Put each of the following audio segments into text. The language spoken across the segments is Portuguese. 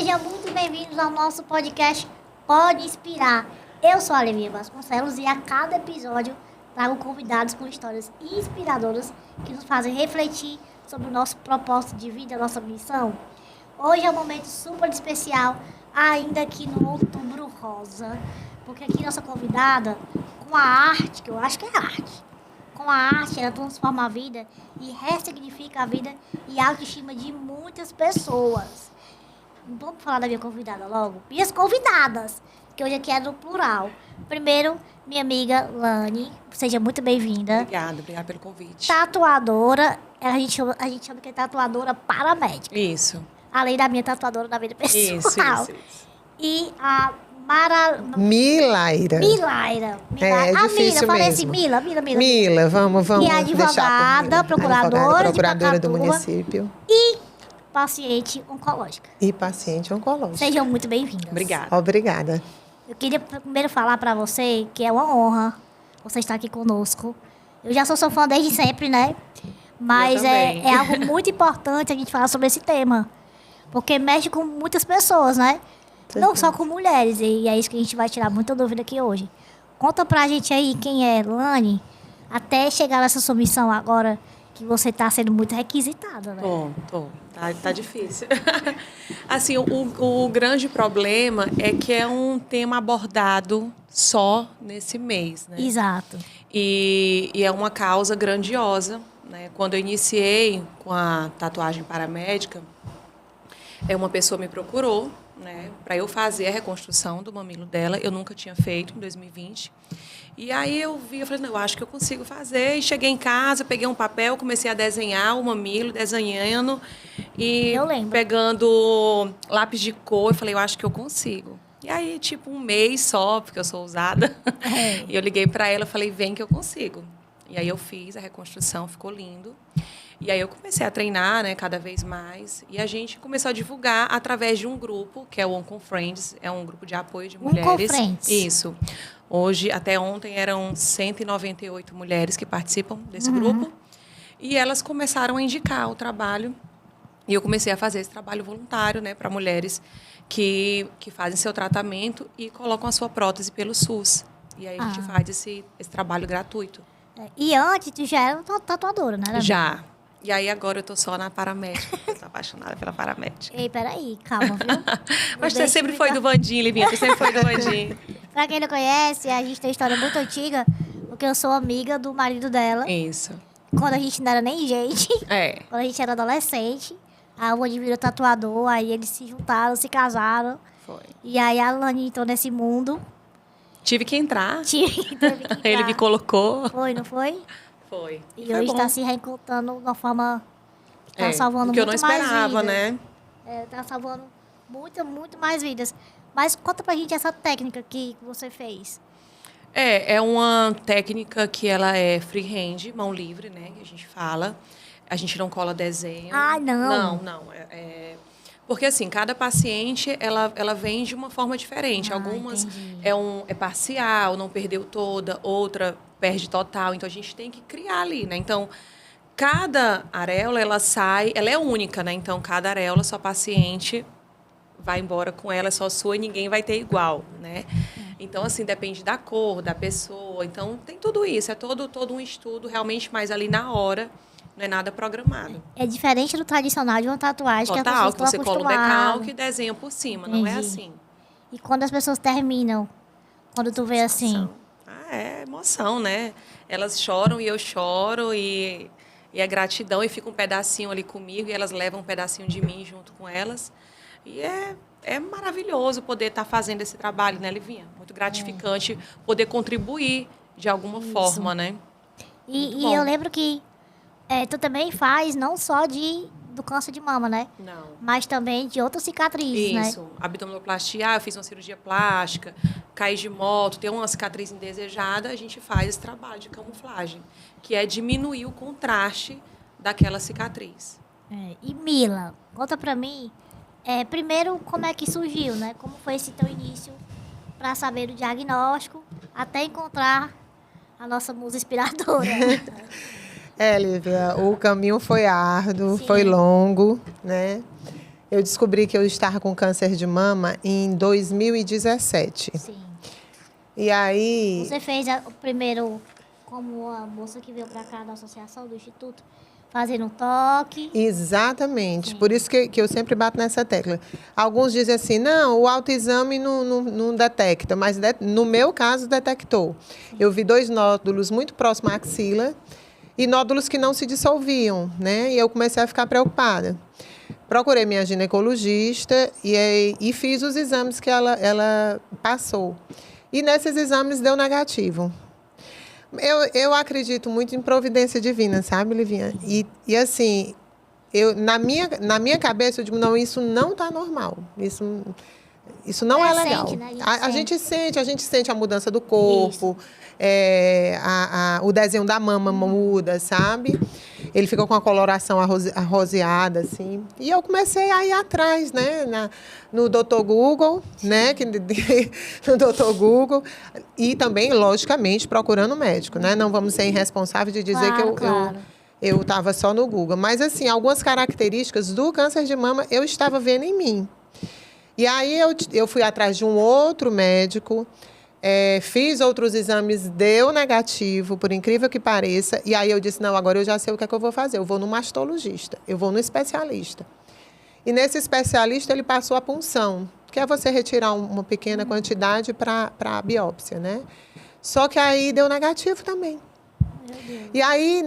Sejam muito bem-vindos ao nosso podcast Pode Inspirar. Eu sou a Lívia Vasconcelos e a cada episódio trago convidados com histórias inspiradoras que nos fazem refletir sobre o nosso propósito de vida, a nossa missão. Hoje é um momento super especial, ainda aqui no Outubro Rosa, porque aqui nossa convidada, com a arte, que eu acho que é arte, com a arte ela transforma a vida e ressignifica a vida e a autoestima de muitas pessoas. Vamos falar da minha convidada logo? Minhas convidadas, que hoje aqui é no plural. Primeiro, minha amiga Lani, seja muito bem-vinda. Obrigada pelo convite. Tatuadora, a gente chama que é tatuadora paramédica. Isso. Além da minha tatuadora da vida pessoal. Isso. E a Milaira. A Mila, eu falei assim, Mila. Mila, vamos que é advogada, procuradora do município. E paciente oncológica. E paciente oncológica. Sejam muito bem-vindas. Obrigada. Eu queria primeiro falar para você que é uma honra você estar aqui conosco. Eu já sou sua fã desde sempre, né? Mas é algo muito importante a gente falar sobre esse tema. Porque mexe com muitas pessoas, né? Não só com mulheres. E é isso que a gente vai tirar muita dúvida aqui hoje. Conta pra gente aí quem é Lani, até chegar nessa sua missão agora, que você está sendo muito requisitada, né? Tô. Tá difícil. Assim, o grande problema é que é um tema abordado só nesse mês, né? Exato. E é uma causa grandiosa, né? Quando eu iniciei com a tatuagem paramédica, uma pessoa me procurou, né, para eu fazer a reconstrução do mamilo dela. Eu nunca tinha feito em 2020. E aí eu falei, não, eu acho que eu consigo fazer. E cheguei em casa, peguei um papel, comecei a desenhar o mamilo, desenhando e pegando lápis de cor. Eu falei, eu acho que eu consigo. E aí, tipo, um mês só, porque eu sou ousada, e eu liguei para ela e falei, vem que eu consigo. E aí eu fiz a reconstrução, ficou lindo. E aí eu comecei a treinar, né, cada vez mais. E a gente começou a divulgar através de um grupo, que é o Oncom Friends, é um grupo de apoio de mulheres. Oncom Friends. Isso. Hoje, até ontem, eram 198 mulheres que participam desse grupo. E elas começaram a indicar o trabalho. E eu comecei a fazer esse trabalho voluntário, né, para mulheres que fazem seu tratamento e colocam a sua prótese pelo SUS. E aí a gente faz esse trabalho gratuito. E antes, tu já era tatuadora, né? Já. E aí agora eu tô só na paramédica. Eu tô apaixonada pela paramédica. Ei, peraí, calma, viu? Mas você sempre foi do Vandinho, Livinha. Você sempre foi do Vandinho. Pra quem não conhece, a gente tem uma história muito antiga, porque eu sou amiga do marido dela. Isso. Quando a gente não era nem gente. Quando a gente era adolescente. A Lani virou tatuador, aí eles se juntaram, se casaram. Foi. E aí a Lani entrou nesse mundo. Tive que entrar. Teve que entrar. Ele me colocou. Foi, não foi? Foi. E hoje está se reencontrando de uma forma que está salvando muito mais vidas. Que eu não esperava, né? Está salvando muito mais vidas. Mas conta pra gente essa técnica que você fez. É uma técnica que ela é freehand, mão livre, né? Que a gente fala. A gente não cola desenho. Ah, não? Não. Porque, assim, cada paciente, ela vem de uma forma diferente. Algumas é parcial, não perdeu toda. Outra perde total. Então, a gente tem que criar ali, né? Então, cada areola, ela é única, né? Então, cada areola, sua paciente vai embora com ela, é só sua e ninguém vai ter igual, né? Então, assim, depende da cor, da pessoa. Então, tem tudo isso. É todo um estudo realmente mais ali na hora. Não é nada programado. É diferente do tradicional de uma tatuagem. Total, que as pessoas você cola o decalque e desenha por cima. Entendi. Não é assim. E quando as pessoas terminam? Quando tu vê assim? É emoção, né? Elas choram e eu choro e é gratidão. E fica um pedacinho ali comigo e elas levam um pedacinho de mim junto com elas. E é maravilhoso poder estar fazendo esse trabalho, né, Livinha? Muito gratificante poder contribuir de alguma forma, né? E eu lembro que tu também faz não só do câncer de mama, né? Não. Mas também de outras cicatrizes, né? Isso. Abdominoplastia, eu fiz uma cirurgia plástica, caí de moto, tem uma cicatriz indesejada, a gente faz esse trabalho de camuflagem, que é diminuir o contraste daquela cicatriz. E Mila, conta pra mim, primeiro, como é que surgiu, né? Como foi esse teu início para saber o diagnóstico até encontrar a nossa musa inspiradora? Lívia, o caminho foi árduo, Sim. foi longo, né? Eu descobri que eu estava com câncer de mama em 2017. Sim. E aí... Você fez o primeiro, como a moça que veio para cá da associação, do Instituto, fazendo um toque. Exatamente. Sim. Por isso que eu sempre bato nessa tecla. Alguns dizem assim, não, o autoexame não detecta, mas no meu caso detectou. Sim. Eu vi 2 nódulos muito próximos à axila e nódulos que não se dissolviam, né? E eu comecei a ficar preocupada. Procurei minha ginecologista e fiz os exames que ela passou. E nesses exames deu negativo. Eu acredito muito em providência divina, sabe, Livinha? E assim, na minha cabeça, eu digo, não, isso não está normal. Isso não é legal. Sente, né? A gente sente a mudança do corpo, o desenho da mama muda, sabe? Ele ficou com a coloração arroseada, assim. E eu comecei a ir atrás, né? No Dr. Google, né? No Dr. Google. E também, logicamente, procurando médico, né? Não vamos ser irresponsáveis de dizer Claro. eu estava só no Google. Mas, assim, algumas características do câncer de mama eu estava vendo em mim. E aí eu fui atrás de um outro médico, fiz outros exames, deu negativo, por incrível que pareça. E aí eu disse, não, agora eu já sei o que é que eu vou fazer. Eu vou no mastologista, eu vou no especialista. E nesse especialista ele passou a punção, que é você retirar uma pequena quantidade para a biópsia, né? Só que aí deu negativo também. E aí,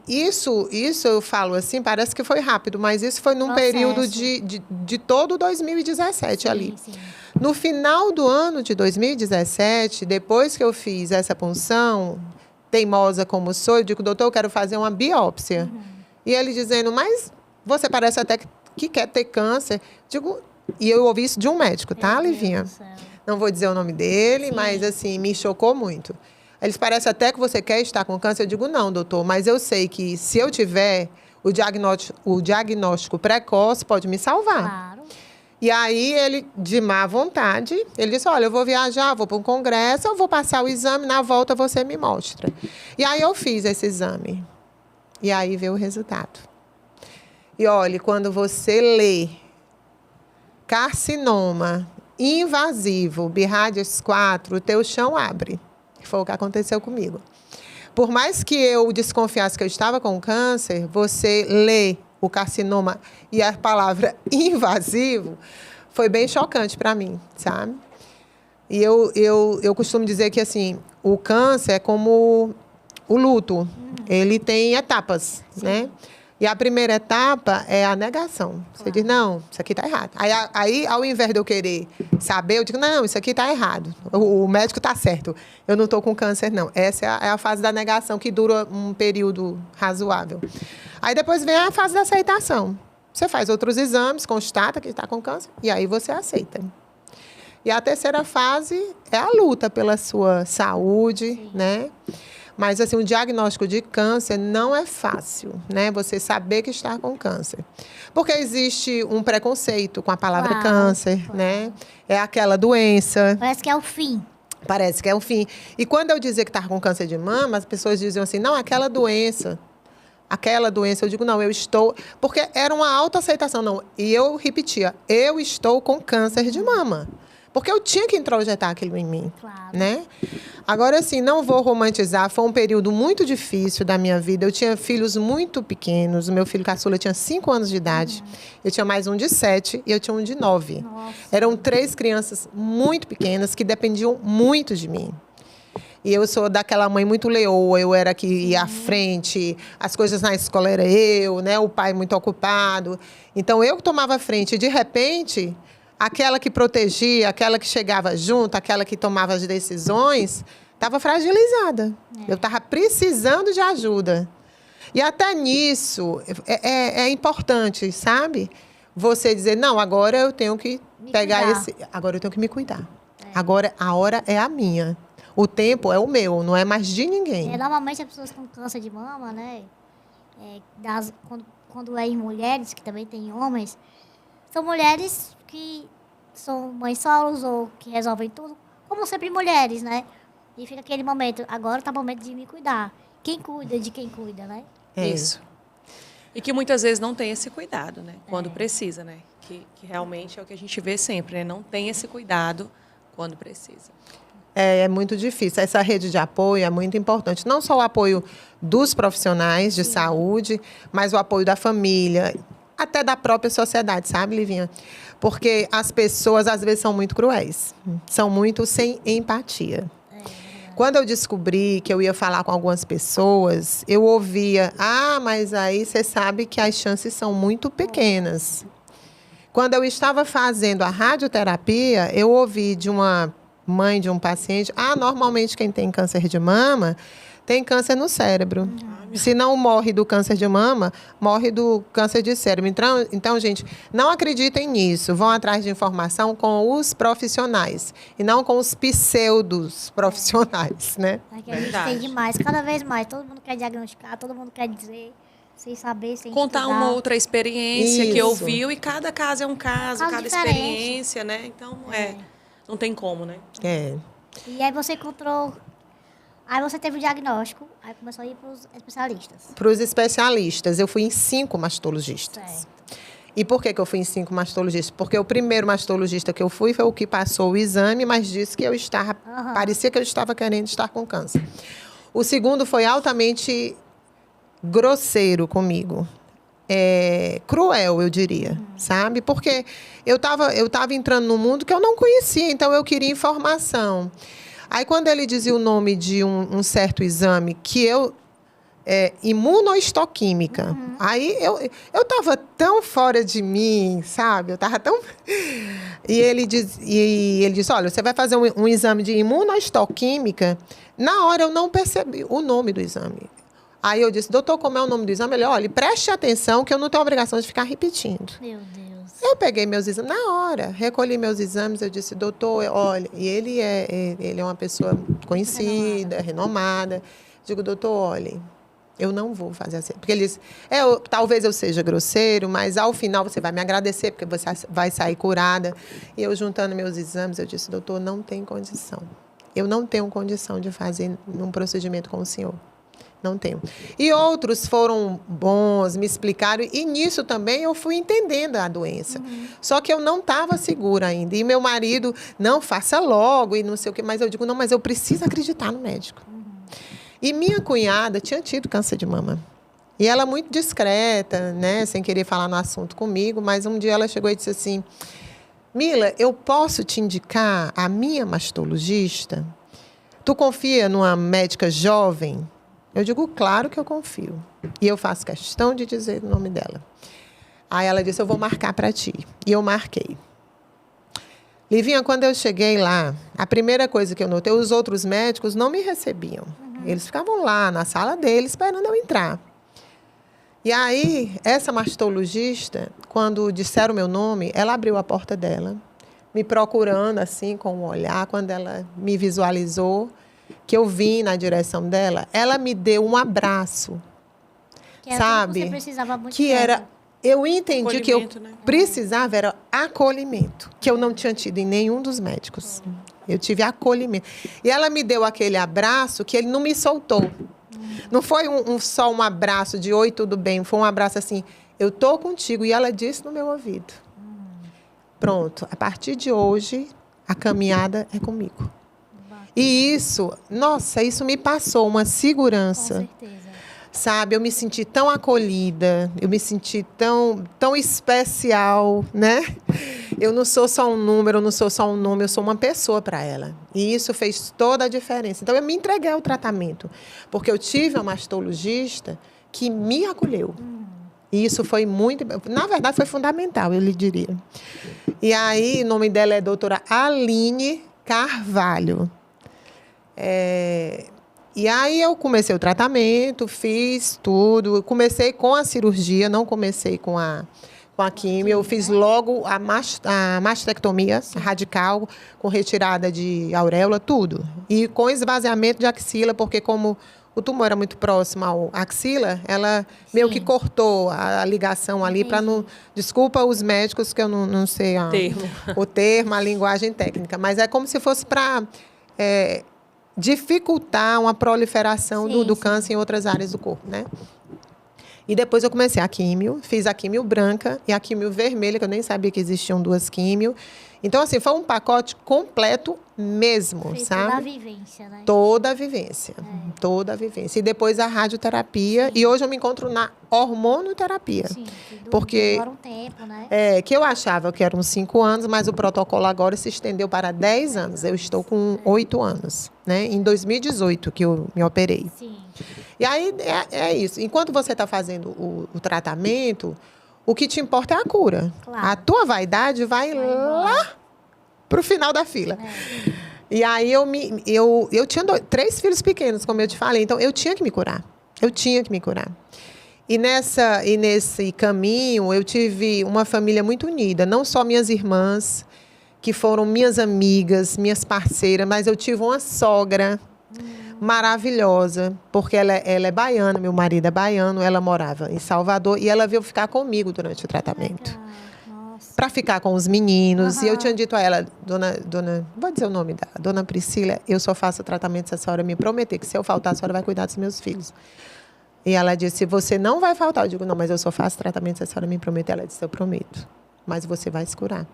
isso eu falo assim, parece que foi rápido, mas isso foi num período de todo 2017 ali. Sim. No final do ano de 2017, depois que eu fiz essa punção, teimosa como sou, eu digo, doutor, eu quero fazer uma biópsia. E ele dizendo, mas você parece até que quer ter câncer. Digo, e eu ouvi isso de um médico, tá, Livinha? Não vou dizer o nome dele, mas assim, me chocou muito. Eles parecem até que você quer estar com câncer. Eu digo, não, doutor, mas eu sei que se eu tiver, o diagnóstico precoce pode me salvar. Claro. E aí, ele, de má vontade, ele disse, olha, eu vou viajar, vou para um congresso, eu vou passar o exame, na volta você me mostra. E aí, eu fiz esse exame. E aí, veio o resultado. E olha, quando você lê carcinoma invasivo, BIRADIAS 4, o teu chão abre. Foi o que aconteceu comigo. Por mais que eu desconfiasse que eu estava com câncer, você lê o carcinoma e a palavra invasivo foi bem chocante para mim, sabe? E eu costumo dizer que, assim, o câncer é como o luto. Ele tem etapas, né? E a primeira etapa é a negação. Você diz, não, isso aqui está errado. Aí, ao invés de eu querer saber, eu digo, não, isso aqui está errado. O médico está certo. Eu não estou com câncer, não. Essa é a fase da negação, que dura um período razoável. Aí depois vem a fase da aceitação. Você faz outros exames, constata que está com câncer, e aí você aceita. E a terceira fase é a luta pela sua saúde, né? Mas, assim, o diagnóstico de câncer não é fácil, né? Você saber que está com câncer. Porque existe um preconceito com a palavra câncer, né? É aquela doença. Parece que é o fim. Parece que é o fim. E quando eu dizia que estava com câncer de mama, as pessoas diziam assim, não, aquela doença. Eu digo, não, eu estou... Porque era uma autoaceitação, não. E eu repetia, eu estou com câncer de mama. Porque eu tinha que introjetar aquilo em mim, né? Agora, assim, não vou romantizar. Foi um período muito difícil da minha vida. Eu tinha filhos muito pequenos. O meu filho caçula tinha 5 anos de idade. Eu tinha mais um de 7 e eu tinha um de 9. Nossa. Eram 3 crianças muito pequenas que dependiam muito de mim. E eu sou daquela mãe muito leoa, eu era que ia à frente, as coisas na escola era eu, né? O pai muito ocupado. Então, eu que tomava a frente. E, de repente... aquela que protegia, aquela que chegava junto, aquela que tomava as decisões, estava fragilizada. Eu estava precisando de ajuda. E até nisso é importante, sabe? Você dizer, não, agora eu tenho que agora eu tenho que me cuidar. Agora a hora é a minha. O tempo é o meu, não é mais de ninguém. Normalmente as pessoas com câncer de mama, né? Quando é em mulheres, que também tem homens, são mulheres que são mães solos ou que resolvem tudo, como sempre mulheres, né? E fica aquele momento, agora tá o momento de me cuidar. Quem cuida de quem cuida, né? Isso. E que muitas vezes não tem esse cuidado, né? Quando precisa, né? Que realmente é o que a gente vê sempre, né? Não tem esse cuidado quando precisa. É muito difícil. Essa rede de apoio é muito importante. Não só o apoio dos profissionais de saúde, mas o apoio da família, até da própria sociedade, sabe, Livinha? Porque as pessoas, às vezes, são muito cruéis. São muito sem empatia. Quando eu descobri que eu ia falar com algumas pessoas, eu ouvia, mas aí você sabe que as chances são muito pequenas. Quando eu estava fazendo a radioterapia, eu ouvi de uma mãe de um paciente, normalmente quem tem câncer de mama tem câncer no cérebro. Se não morre do câncer de mama, morre do câncer de cérebro. Então, gente, não acreditem nisso. Vão atrás de informação com os profissionais e não com os pseudos profissionais, né? É que a gente tem demais, cada vez mais. Todo mundo quer diagnosticar, todo mundo quer dizer, sem saber, sem Contar estudar. uma outra experiência que Isso. ouviu, e cada caso é um caso, Caso cada diferente. experiência, né? Então, não tem como, né? É. E aí você encontrou... Aí você teve o diagnóstico, aí começou a ir para os especialistas. Para os especialistas, eu fui em 5 mastologistas. Certo. E por que eu fui em 5 mastologistas? Porque o primeiro mastologista que eu fui foi o que passou o exame, mas disse que eu estava... Parecia que eu estava querendo estar com câncer. O segundo foi altamente grosseiro comigo. Cruel, eu diria, sabe? Porque eu tava entrando num mundo que eu não conhecia, então eu queria informação. Aí, quando ele dizia o nome de um certo exame, que imunohistoquímica, aí eu estava tão fora de mim, sabe? Eu estava tão... E ele disse, olha, você vai fazer um exame de imunohistoquímica. Na hora, eu não percebi o nome do exame. Aí eu disse, doutor, como é o nome do exame? Ele, olha, preste atenção que eu não tenho obrigação de ficar repetindo. Meu Deus. Eu peguei meus exames, na hora, recolhi meus exames, eu disse, doutor, olha, e ele é uma pessoa conhecida, renomada. Digo, doutor, olha, eu não vou fazer assim. Porque ele disse, talvez eu seja grosseiro, mas ao final você vai me agradecer, porque você vai sair curada. E eu juntando meus exames, eu disse, doutor, não tem condição. Eu não tenho condição de fazer um procedimento com o senhor. Não tenho. E outros foram bons, me explicaram. E nisso também eu fui entendendo a doença. Só que eu não estava segura ainda. E meu marido, não, faça logo e não sei o quê. Mas eu digo, não, mas eu preciso acreditar no médico. E minha cunhada tinha tido câncer de mama. E ela muito discreta, né, sem querer falar no assunto comigo. Mas um dia ela chegou e disse assim, Mila, eu posso te indicar a minha mastologista? Tu confia numa médica jovem? Eu digo, claro que eu confio. E eu faço questão de dizer o nome dela. Aí ela disse, eu vou marcar para ti. E eu marquei. Livinha, quando eu cheguei lá, a primeira coisa que eu notei, os outros médicos não me recebiam. Eles ficavam lá na sala deles esperando eu entrar. E aí, essa mastologista, quando disseram o meu nome, ela abriu a porta dela, me procurando assim, com um olhar. Quando ela me visualizou, que eu vim na direção dela, ela me deu um abraço, Que era sabe? tudo que você precisava muito Que tempo. era, eu entendi que eu Acolhimento, né? precisava era acolhimento, que eu não tinha tido em nenhum dos médicos. Eu tive acolhimento. E ela me deu aquele abraço que ele não me soltou. Não foi só um abraço de oi, tudo bem, foi um abraço assim, eu tô contigo. E ela disse no meu ouvido, pronto, a partir de hoje, a caminhada é comigo. E isso, nossa, isso me passou uma segurança, Com certeza. sabe? Eu me senti tão acolhida, eu me senti tão especial, né? Eu não sou só um número, eu não sou só um nome, eu sou uma pessoa para ela. E isso fez toda a diferença. Então, eu me entreguei ao tratamento, porque eu tive uma mastologista que me acolheu. E isso foi muito... Na verdade, foi fundamental, eu lhe diria. E aí, o nome dela é doutora Aline Carvalho. E aí eu comecei o tratamento, fiz tudo. Eu comecei com a cirurgia, não comecei com a químio. Eu fiz logo a mastectomia radical, com retirada de auréola, tudo. E com esvaziamento de axila, porque como o tumor era muito próximo ao axila, ela meio que cortou a ligação ali para não... Desculpa os médicos que eu não sei o termo, a linguagem técnica. Mas é como se fosse para... dificultar uma proliferação do câncer em outras áreas do corpo, né? E depois eu comecei a químio, fiz a químio branca e a químio vermelha, que eu nem sabia que existiam 2 químio. Então, assim, foi um pacote completo mesmo, Fez sabe? toda a vivência, né? Toda a vivência. Toda a vivência. E depois a radioterapia. E hoje eu me encontro na hormonoterapia. Sim, Porque demora um tempo, né? que eu achava que eram 5 anos, mas o protocolo agora se estendeu para 10 anos. Eu estou com 8 anos, né? Em 2018 que eu me operei. Sim. E aí é isso. Enquanto você está fazendo o tratamento, o que te importa é a cura. Claro. A tua vaidade vai lá para o final da fila. E aí eu tinha 3 filhos pequenos, como eu te falei. Então, eu tinha que me curar. Eu tinha que me curar. E nesse caminho, eu tive uma família muito unida. Não só minhas irmãs, que foram minhas amigas, minhas parceiras, mas eu tive uma sogra maravilhosa, porque ela é baiana, meu marido é baiano, ela morava em Salvador e ela veio ficar comigo durante o tratamento. Legal. Nossa. Para ficar com os meninos. E eu Aham. tinha dito a ela, dona, vou dizer o nome dela, dona Priscila, eu só faço o tratamento se a senhora me prometer que se eu faltar, a senhora vai cuidar dos meus filhos. E ela disse, você não vai faltar. Eu digo, não, mas eu só faço tratamento se a senhora me prometer. Ela disse, eu prometo, mas você vai se curar.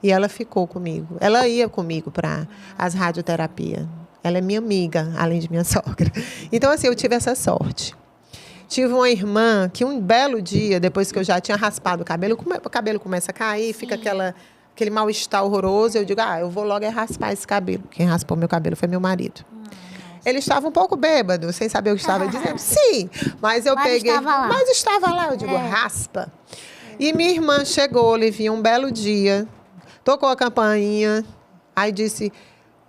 E ela ficou comigo. Ela ia comigo para as radioterapias. Ela é minha amiga, além de minha sogra. Então, assim, eu tive essa sorte. Tive uma irmã que um belo dia, depois que eu já tinha raspado o cabelo começa a cair, fica aquele mal-estar horroroso. Eu digo, eu vou logo raspar esse cabelo. Quem raspou meu cabelo foi meu marido. Ele estava um pouco bêbado, sem saber o que estava dizendo. Sim, mas eu peguei. Mas estava lá, eu digo, raspa. E minha irmã chegou, Livinha, um belo dia, tocou a campainha, aí disse,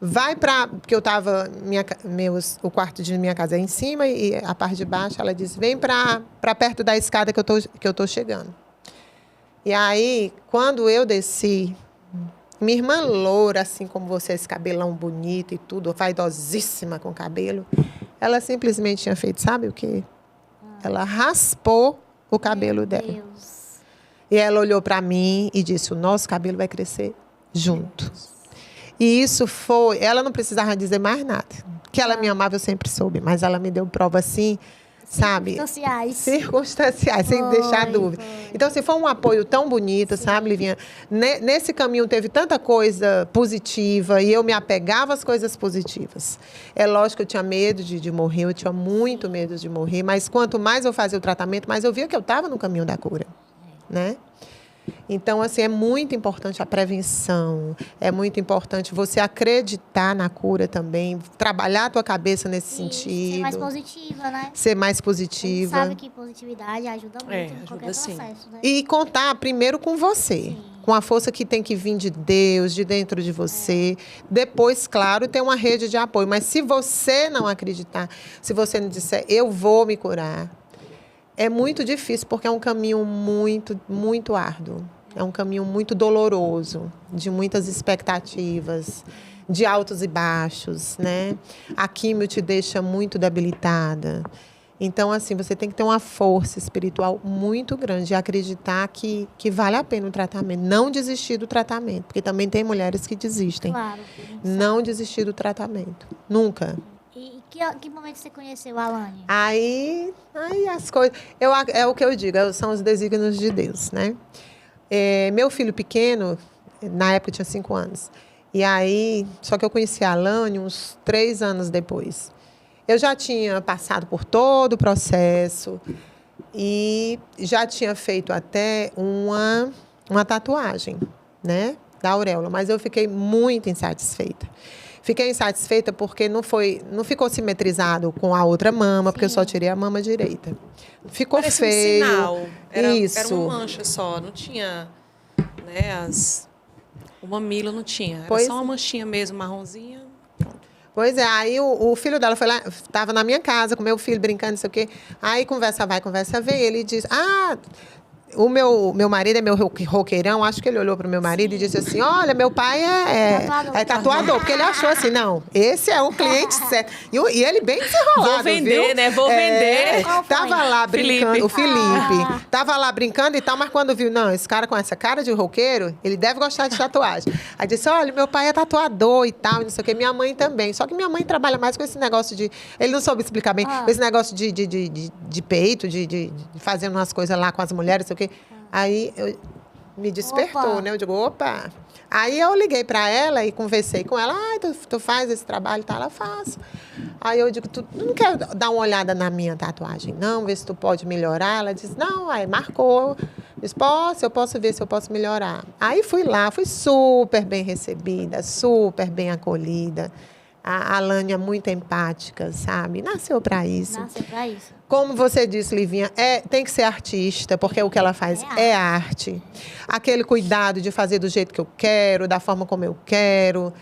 vai para... Porque eu estava... O quarto de minha casa é em cima e a parte de baixo, ela disse, vem para perto da escada que eu tô chegando. E aí, quando eu desci, minha irmã loura, assim como você, esse cabelão bonito e tudo, vaidosíssima com o cabelo, ela simplesmente tinha feito, sabe o quê? Ela raspou o cabelo dela. Deus. E ela olhou para mim e disse, o nosso cabelo vai crescer junto. E isso foi... Ela não precisava dizer mais nada. Que ela me amava, eu sempre soube. Mas ela me deu prova assim, sabe? Circunstanciais, sem deixar dúvida. Então, assim, foi um apoio tão bonito, sabe, Livinha? Nesse caminho teve tanta coisa positiva e eu me apegava às coisas positivas. É lógico que eu tinha medo de morrer, eu tinha muito medo de morrer, mas quanto mais eu fazia o tratamento, mais eu via que eu estava no caminho da cura, né? Então, assim, é muito importante a prevenção, é muito importante você acreditar na cura também, trabalhar a tua cabeça nesse sentido. Ser mais positiva, né? Ser mais A positiva. gente sabe que positividade ajuda muito em ajuda qualquer sim. processo, né? E contar primeiro com você, com a força que tem que vir de Deus, de dentro de você. Depois, claro, tem uma rede de apoio. Mas se você não acreditar, se você não disser, eu vou me curar, é muito difícil, porque é um caminho muito, muito árduo. É um caminho muito doloroso, de muitas expectativas, de altos e baixos, né? A químio te deixa muito debilitada. Então, assim, você tem que ter uma força espiritual muito grande e acreditar que vale a pena o tratamento. Não desistir do tratamento, porque também tem mulheres que desistem. Claro. Não desistir do tratamento. Nunca. E que momento você conheceu a Alane? Aí as coisas... É o que eu digo, são os desígnios de Deus, né? Meu filho pequeno, na época tinha 5 anos. E aí, só que eu conheci a Alane uns 3 anos depois. Eu já tinha passado por todo o processo e já tinha feito até uma tatuagem, né, da auréola, mas eu fiquei muito insatisfeita. Fiquei insatisfeita porque não ficou simetrizado com a outra mama, porque eu só tirei a mama direita. Ficou Parecia feio. Um sinal. Era Isso. uma mancha só, não tinha, né, o mamilo não tinha. Era Pois- só uma manchinha mesmo, marronzinha. Pois é, aí o filho dela foi lá, estava na minha casa com meu filho brincando, não sei o quê. Aí conversa vai, conversa vem, ele diz, O meu marido é meu roqueirão, acho que ele olhou para o meu marido e disse assim, olha, meu pai é tatuador, porque ele achou assim, não, esse é o cliente certo. E ele bem desenrolado, Vou vender, viu? né? Vou vender. Tava lá brincando, Felipe. o Felipe, tava lá brincando e tal, mas quando viu, não, esse cara com essa cara de roqueiro, ele deve gostar de tatuagem. Aí disse, olha, meu pai é tatuador e tal, não sei o quê, minha mãe também. Só que minha mãe trabalha mais com esse negócio de, ele não soube explicar bem, com esse negócio de peito, de fazendo umas coisas lá com as mulheres, não sei o quê. Aí me despertou, Opa. né? Eu digo, opa. Aí eu liguei para ela e conversei com ela. Tu faz esse trabalho? Tá, ela faz. Aí eu digo, tu não quer dar uma olhada na minha tatuagem? Não, ver se tu pode melhorar? Ela disse, não, aí marcou. Disse, eu posso ver se eu posso melhorar. Aí fui lá, fui super bem recebida, super bem acolhida. A Alane é muito empática, sabe? Nasceu para isso. Nasceu pra isso. Como você disse, Livinha, tem que ser artista, porque o que ela faz é arte. Aquele cuidado de fazer do jeito que eu quero, da forma como eu quero.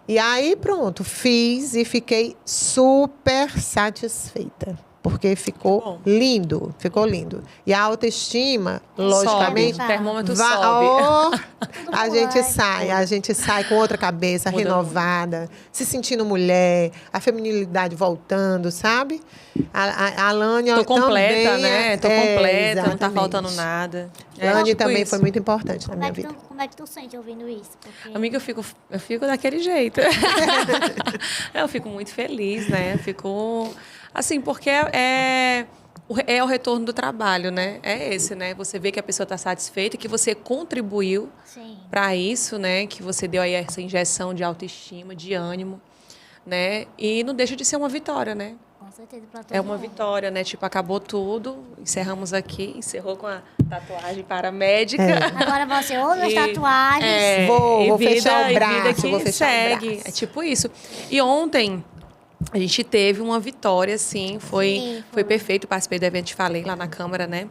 E aí, pronto, fiz e fiquei super satisfeita. Porque ficou lindo, ficou lindo. E a autoestima, logicamente, Sobe, o termômetro vai, sobe. a gente sai com outra cabeça, Muda renovada, se sentindo mulher, a feminilidade voltando, sabe? A Alane Tô completa, também, né? Tô completa, não tá exatamente. faltando nada. A Alane tipo também isso. foi muito importante na minha vida. Como é que tu sente ouvindo isso? Porque... Amiga, eu fico daquele jeito. Eu fico muito feliz, né? Fico... Assim, porque é o retorno do trabalho, né? É esse, né? Você vê que a pessoa está satisfeita, que você contribuiu para isso, né? Que você deu aí essa injeção de autoestima, de ânimo, né? E não deixa de ser uma vitória, né? Com certeza, pra todo É uma mundo. vitória, né? Tipo, acabou tudo, encerramos aqui, encerrou com a tatuagem paramédica. Agora você ouve as E- tatuagens. Vou e fechar o e braço, vida que vou fechar o segue. braço. É tipo isso. E ontem a gente teve uma vitória, assim, foi perfeito. Participei do evento, te falei lá na Câmara, né?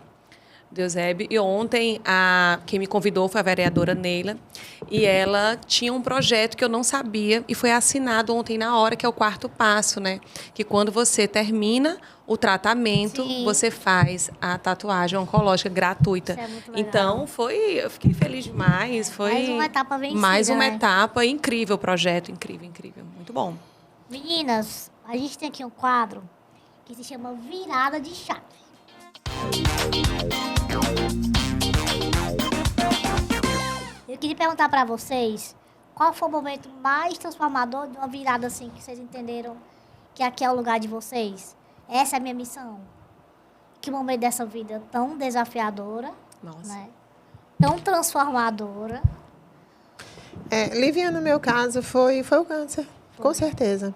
do Eusébio. E ontem, quem me convidou foi a vereadora Neila. E ela tinha um projeto que eu não sabia e foi assinado ontem na hora, que é o 4º passo, né? Que quando você termina o tratamento, Sim. você faz a tatuagem oncológica gratuita. Isso é muito legal. Então, eu fiquei feliz demais. Foi Mais uma etapa vencida, mais uma né? etapa, incrível o projeto, incrível, incrível. Muito bom. Meninas, a gente tem aqui um quadro que se chama Virada de Chave. Eu queria perguntar pra vocês qual foi o momento mais transformador de uma virada assim que vocês entenderam que aqui é o lugar de vocês. Essa é a minha missão. Que momento dessa vida tão desafiadora, Nossa. né? Tão transformadora. Lívia, no meu caso, foi o câncer, com certeza.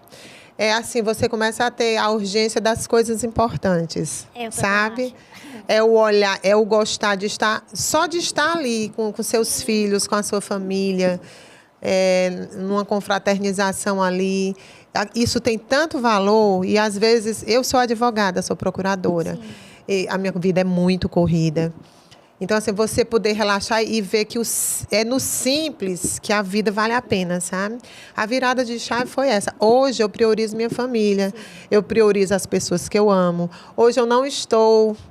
É assim, você começa a ter a urgência das coisas importantes, É o que eu sabe? acho. É o olhar, é o gostar de estar, só de estar ali com seus filhos, com a sua família, numa confraternização ali. Isso tem tanto valor e, às vezes, eu sou advogada, sou procuradora. Sim. E a minha vida é muito corrida. Então, assim, você poder relaxar e ver que é no simples que a vida vale a pena, sabe? A virada de chave foi essa. Hoje eu priorizo minha família, eu priorizo as pessoas que eu amo. Hoje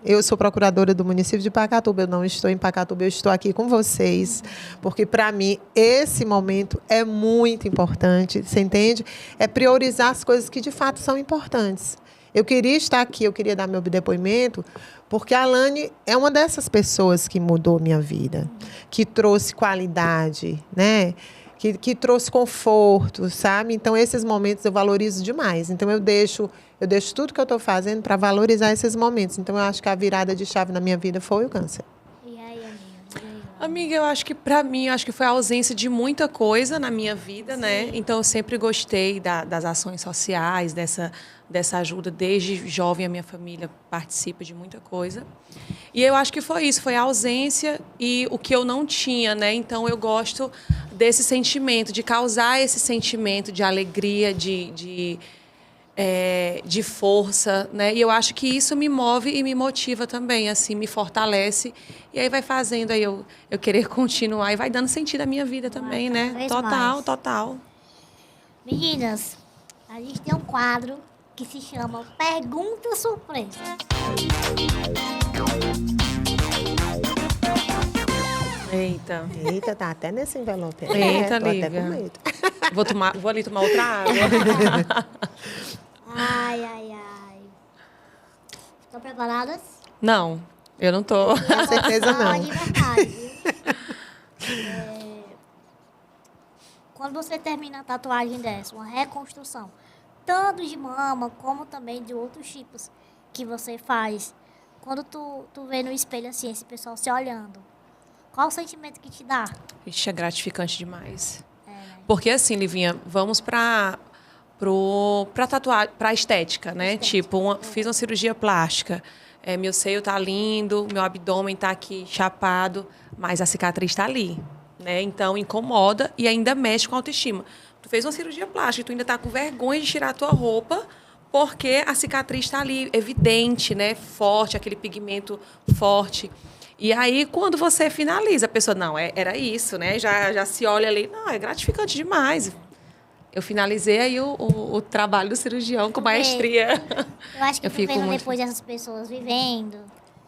eu sou procuradora do município de Pacatuba, eu não estou em Pacatuba, eu estou aqui com vocês, porque para mim esse momento é muito importante, você entende? É priorizar as coisas que de fato são importantes. Eu queria estar aqui, eu queria dar meu depoimento, porque a Alane é uma dessas pessoas que mudou minha vida, que trouxe qualidade, né? Que trouxe conforto, sabe? Então, esses momentos eu valorizo demais. Então, eu deixo tudo que eu estou fazendo para valorizar esses momentos. Então, eu acho que a virada de chave na minha vida foi o câncer. E aí, amiga? E aí, Amiga, eu acho que para mim, foi a ausência de muita coisa na minha vida, né? Então eu sempre gostei das ações sociais, dessa ajuda. Desde jovem a minha família participa de muita coisa. E eu acho que foi isso, foi a ausência e o que eu não tinha, né? Então eu gosto desse sentimento, de causar esse sentimento de alegria, de força, né? E eu acho que isso me move e me motiva também, assim, me fortalece. E aí vai fazendo aí eu querer continuar e vai dando sentido à minha vida também, cada né? vez Total, mais. total. Meninas, a gente tem um quadro que se chama Pergunta Surpresa. Eita. Eita, tá até nesse envelope. Eita, tô Lívia. até com medo. Vou ali tomar outra água. Ai, ai, ai. Estão preparadas? Não, eu não tô. Com certeza não. De verdade, viu? Quando você termina a tatuagem dessa, uma reconstrução, tanto de mama como também de outros tipos que você faz, quando tu vê no espelho assim, esse pessoal se olhando, qual o sentimento que te dá? Ixi, é gratificante demais. É, né? Porque assim, Livinha, vamos pra tatuagem, pra estética, né? Estética. Tipo, fiz uma cirurgia plástica. Meu seio tá lindo, meu abdômen tá aqui chapado, mas a cicatriz tá ali, né? Então incomoda e ainda mexe com a autoestima. Tu fez uma cirurgia plástica, tu ainda tá com vergonha de tirar a tua roupa, porque a cicatriz está ali, evidente, né? Forte, aquele pigmento forte. E aí, quando você finaliza, a pessoa, não, era isso, né? Já se olha ali, não, é gratificante demais. Eu finalizei aí o trabalho do cirurgião com maestria. Eu acho que Eu tu fico vendo muito- depois dessas pessoas vivendo.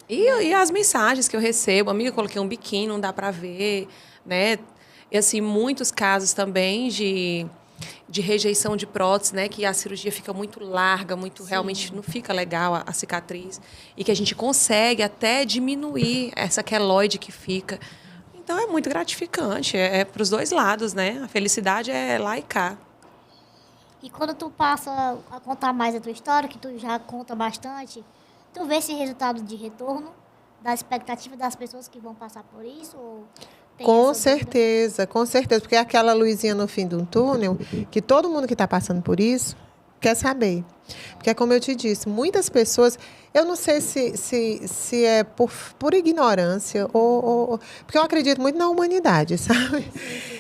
E as mensagens que eu recebo, amiga, eu coloquei um biquíni, não dá para ver, né? E assim, muitos casos também de rejeição de prótese, né? Que a cirurgia fica muito larga, realmente não fica legal a cicatriz. E que a gente consegue até diminuir essa queloide que fica. Então é muito gratificante, é para os dois lados, né? A felicidade é lá e cá. E quando tu passa a contar mais a tua história, que tu já conta bastante, tu vê esse resultado de retorno da expectativa das pessoas que vão passar por isso? Ou tem Com essa dúvida? certeza, com certeza. Porque é aquela luzinha no fim do túnel, que todo mundo que está passando por isso quer saber. Porque, como eu te disse, muitas pessoas... Eu não sei se é por ignorância ou... Porque eu acredito muito na humanidade, sabe?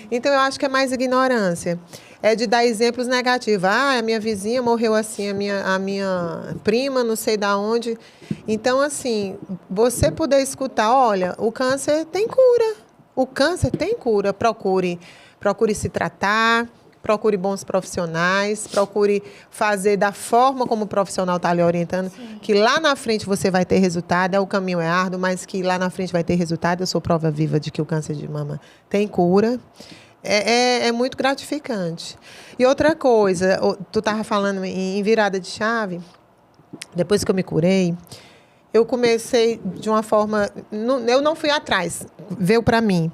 Então, eu acho que é mais ignorância. É de dar exemplos negativos. Ah, a minha vizinha morreu assim, a minha prima, não sei da onde. Então, assim, você poder escutar, olha, o câncer tem cura. O câncer tem cura. Procure se tratar, procure bons profissionais, procure fazer da forma como o profissional está lhe orientando, que lá na frente você vai ter resultado. O caminho é árduo, mas que lá na frente vai ter resultado. Eu sou prova viva de que o câncer de mama tem cura. É muito gratificante. E outra coisa, tu estava falando em virada de chave, depois que eu me curei, eu comecei de uma forma... Eu não fui atrás, veio para mim.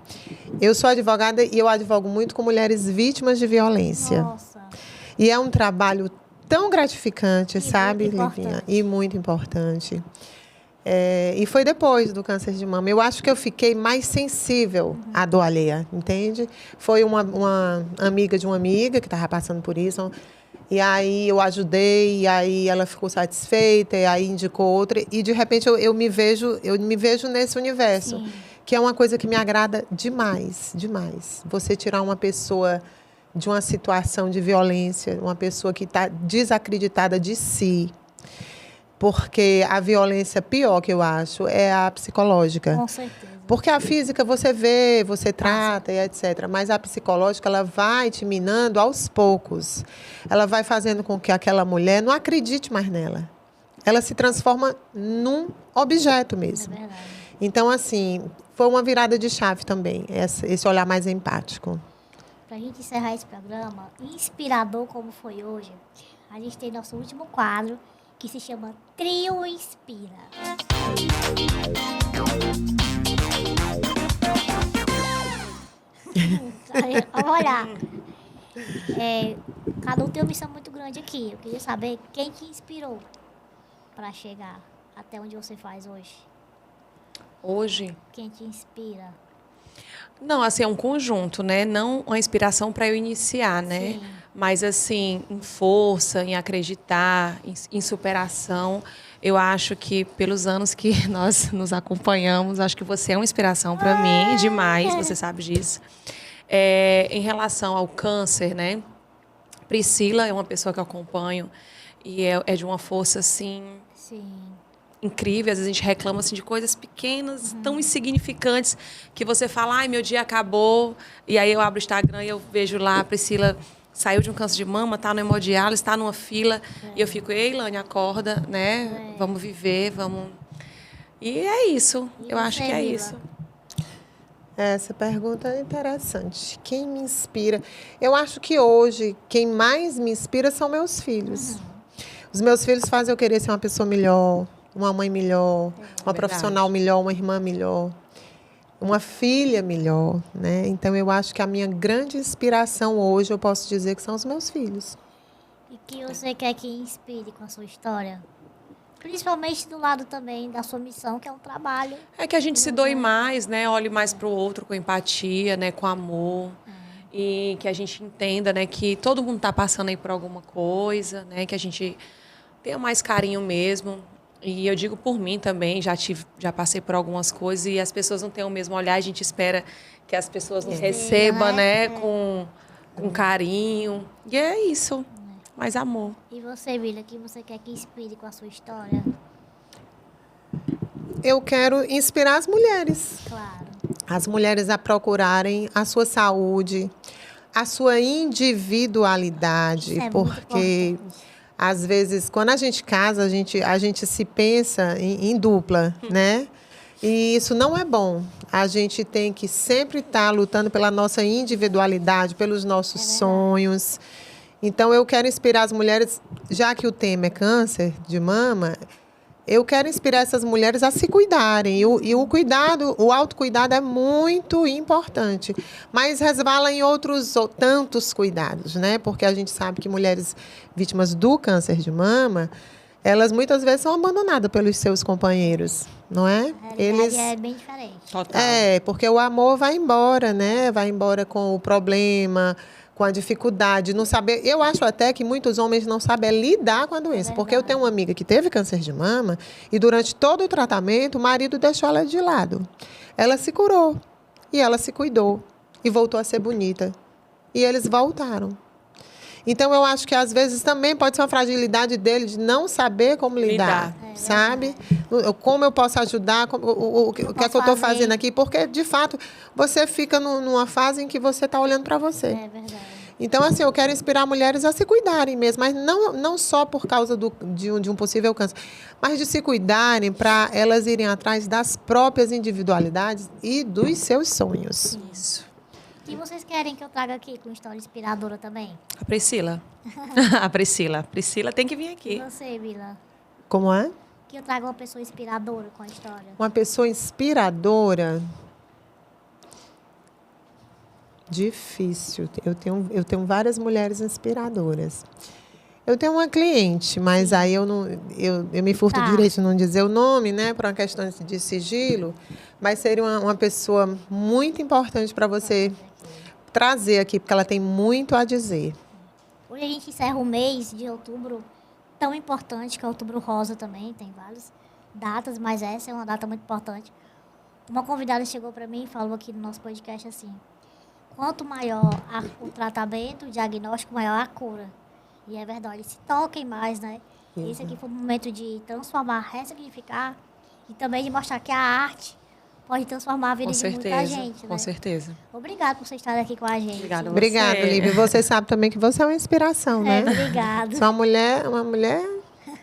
Eu sou advogada e eu advogo muito com mulheres vítimas de violência. Nossa. E é um trabalho tão gratificante, sabe, muito importante. Livinha? E muito importante. E foi depois do câncer de mama. Eu acho que eu fiquei mais sensível à dor alheia, entende? Foi uma amiga de uma amiga que estava passando por isso. E aí eu ajudei, e aí ela ficou satisfeita, e aí indicou outra. E, de repente, eu me vejo nesse universo. Sim. Que é uma coisa que me agrada demais, demais. Você tirar uma pessoa de uma situação de violência, uma pessoa que está desacreditada de si. Porque a violência pior que eu acho é a psicológica. Com certeza. Porque a física você vê, você trata e etc. Mas a psicológica, ela vai te minando aos poucos. Ela vai fazendo com que aquela mulher não acredite mais nela. Ela se transforma num objeto É mesmo. verdade. Então, assim, foi uma virada de chave também, esse olhar mais empático. Pra gente encerrar esse programa, inspirador como foi hoje, a gente tem nosso último quadro, que se chama Trio Inspira. Vamos olhar. Cada um tem uma missão muito grande aqui. Eu queria saber quem te inspirou para chegar até onde você faz hoje. Hoje, Quem te inspira? não, assim, é um conjunto, né? Não uma inspiração para eu iniciar, né? Sim. Mas, assim, em força, em acreditar, em superação. Eu acho que, pelos anos que nós nos acompanhamos, acho que você é uma inspiração para mim, demais, você sabe disso. Em relação ao câncer, né? Priscila é uma pessoa que eu acompanho e é de uma força, assim, Sim. incrível. Às vezes a gente reclama assim, de coisas pequenas, tão insignificantes, que você fala, ai, meu dia acabou. E aí eu abro o Instagram e eu vejo lá, a Priscila saiu de um câncer de mama, está no hemodiálise, está numa fila. E eu fico, ei, Lani, acorda, né? Vamos viver, vamos... E é isso. E Eu acho você, que é Mila? isso. Essa pergunta é interessante. Quem me inspira? Eu acho que hoje, quem mais me inspira são meus filhos. Os meus filhos fazem eu querer ser uma pessoa melhor, uma mãe melhor, uma profissional melhor, uma irmã melhor, uma filha melhor, né? Então, eu acho que a minha grande inspiração hoje, eu posso dizer que são os meus filhos. E que você quer que inspire com a sua história? Principalmente do lado também da sua missão, que é um trabalho. É que a gente se doe mais, né? Olhe mais para o outro com empatia, né? Com amor. E que a gente entenda, né? Que todo mundo está passando aí por alguma coisa, né? Que a gente tenha mais carinho mesmo. E eu digo por mim também, já passei por algumas coisas e as pessoas não têm o mesmo olhar. A gente espera que as pessoas nos recebam, né? Com carinho. E é isso. Mais amor. E você, Bila, que você quer que inspire com a sua história? Eu quero inspirar as mulheres. Claro. As mulheres a procurarem a sua saúde, a sua individualidade, Isso é muito porque importante. às vezes quando a gente casa, a gente se pensa em dupla, né? E isso não é bom. A gente tem que sempre estar lutando pela nossa individualidade, pelos nossos sonhos. Então, eu quero inspirar as mulheres, já que o tema é câncer de mama, eu quero inspirar essas mulheres a se cuidarem. E o cuidado, o autocuidado é muito importante. Mas resvala em outros tantos cuidados, né? Porque a gente sabe que mulheres vítimas do câncer de mama, elas muitas vezes são abandonadas pelos seus companheiros, não é? A realidade é bem diferente. Total. Porque o amor vai embora, né? Vai embora com o problema, com a dificuldade, não saber. Eu acho até que muitos homens não sabem lidar com a doença, porque eu tenho uma amiga que teve câncer de mama e durante todo o tratamento o marido deixou ela de lado. Ela se curou e ela se cuidou e voltou a ser bonita. E eles voltaram. Então, eu acho que às vezes também pode ser uma fragilidade dele de não saber como lidar. Sabe? Como eu posso ajudar, o que é que eu estou fazendo aqui, porque, de fato, você fica numa fase em que você está olhando para você. É verdade. Então, assim, eu quero inspirar mulheres a se cuidarem mesmo, mas não só por causa de um possível câncer, mas de se cuidarem para elas irem atrás das próprias individualidades e dos seus sonhos. Isso. O que vocês querem que eu traga aqui com história inspiradora também? A Priscila. A Priscila. Priscila tem que vir E aqui. você, Bila? Como é? Que eu traga uma pessoa inspiradora com a história. Uma pessoa inspiradora. Difícil. Eu tenho várias mulheres inspiradoras. Eu tenho uma cliente, mas aí eu me furto o direito de não dizer o nome, né? Por uma questão de sigilo. Mas seria uma pessoa muito importante para você trazer aqui, porque ela tem muito a dizer. Hoje a gente encerra o mês de outubro, tão importante, que é Outubro Rosa também, tem várias datas, mas essa é uma data muito importante. Uma convidada chegou para mim e falou aqui no nosso podcast assim: quanto maior o tratamento, o diagnóstico, maior a cura. E é verdade, se toquem mais, né? Esse aqui foi um momento de transformar, ressignificar e também de mostrar que a arte pode transformar a vida de muita gente, né? Com certeza. Obrigada por vocês estarem aqui com a gente. Obrigada. Obrigada, Lívia. Você sabe também que você é uma inspiração, né? Obrigada. Você é uma mulher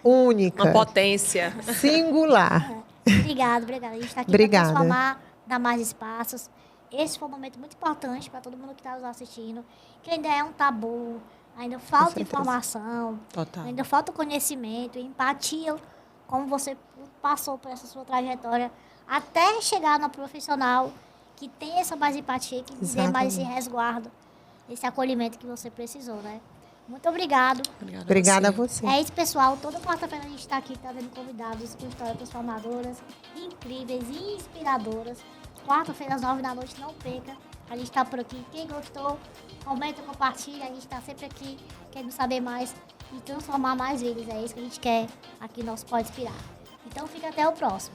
única. Uma potência. Singular. Obrigada. A gente está aqui para transformar, dar mais espaços. Esse foi um momento muito importante para todo mundo que está nos assistindo, que ainda é um tabu, ainda falta informação, Total. ainda falta conhecimento, empatia, como você passou por essa sua trajetória, até chegar no profissional que tem essa mais empatia, que dê mais esse resguardo, esse acolhimento que você precisou, né? Muito obrigado. Obrigada a você. É isso, pessoal. Toda quarta-feira a gente está aqui trazendo convidados com histórias transformadoras, incríveis e inspiradoras. Quarta-feira, às 9 da noite, não perca. A gente está por aqui. Quem gostou, comenta, compartilha. A gente está sempre aqui, querendo saber mais e transformar mais vidas. É isso que a gente quer aqui no nosso Pode Inspirar. Então, fica até o próximo.